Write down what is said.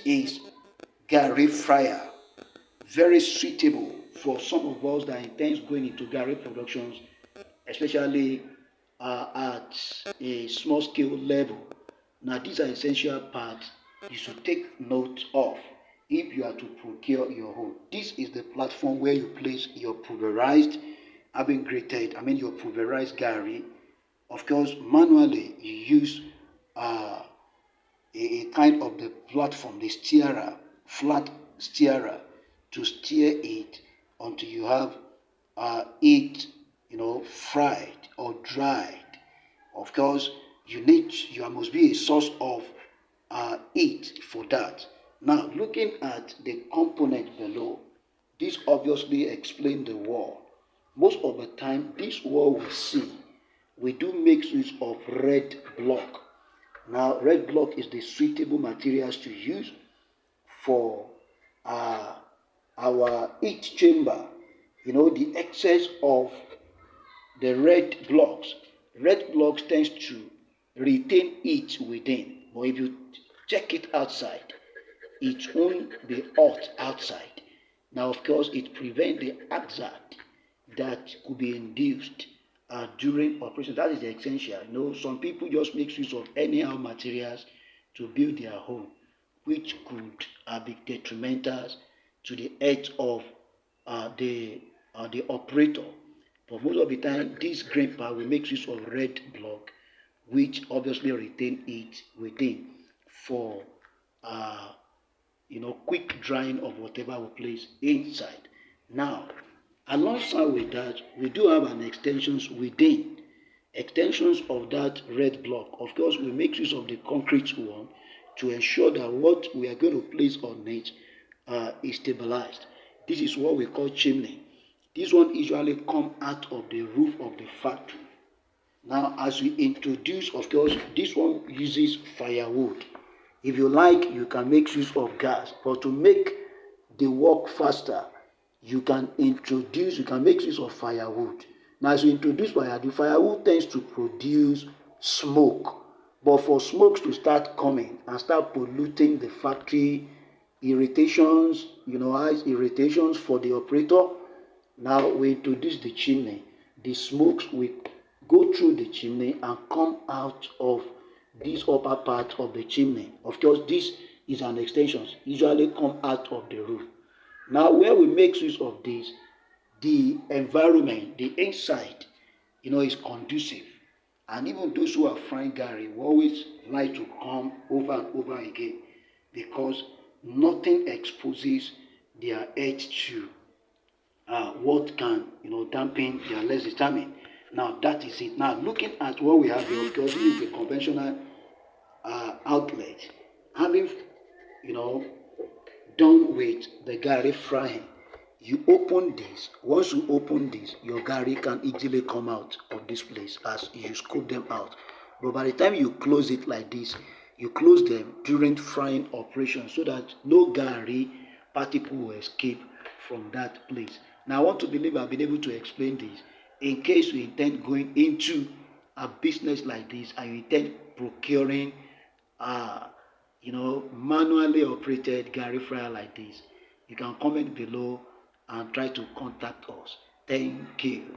is Gari Fryer, very suitable for some of us that intends going into Gari productions, especially at a small scale level. Now, these are essential parts you should take note of if you are to procure your own. This is the platform where you place your pulverized, having grated, your pulverized Gari. Of course, manually you use uh, a kind of the platform, the steerer, flat steerer, to steer it until you have it, fried or dried. Of course, you must be a source of heat for that. Now, looking at the component below, this obviously explains the wall. Most of the time, this wall we see, we do make use of red block. Now, red block is the suitable materials to use for uh, our heat chamber. The excess of the red blocks tends to retain heat within. But if you check it outside, it won't be hot outside. Now, of course, it prevents the hazard that could be induced during operation. That is essential. Some people just make use of anyhow materials to build their home, which could be detrimental to the health of the operator. But most of the time, this grain part will make use of red block, which obviously retain it within for quick drying of whatever we place inside. Now, alongside with that, we do have an extensions within. Extensions of that red block. Of course, we make use of the concrete one to ensure that what we are going to place on it is stabilized. This is what we call chimney. This one usually come out of the roof of the factory. Now, as we introduce, of course, this one uses firewood. If you like, you can make use of gas, but to make the work faster, you can make use of firewood. Now, as you introduce firewood, the firewood tends to produce smoke. But for smokes to start coming and start polluting the factory, eyes irritations for the operator, now we introduce the chimney. The smokes will go through the chimney and come out of this upper part of the chimney. Of course, this is an extension, usually come out of the roof. Now, where we make use of this, the environment, the inside, is conducive. And even those who are frying Gari will always like to come over and over again because nothing exposes their head to what can dampen their less determined. Now that is it. Now looking at what we have here, because this is the conventional outlet, having done with the Gari frying, you open this. Once you open this, your Gari can easily come out of this place as you scoop them out. But by the time you close it like this, you close them during frying operation so that no Gari particle will escape from that place. Now I want to believe I've been able to explain this. In case you intend going into a business like this and you intend procuring manually operated Gari fryer like this, you can comment below and try to contact us. Thank you.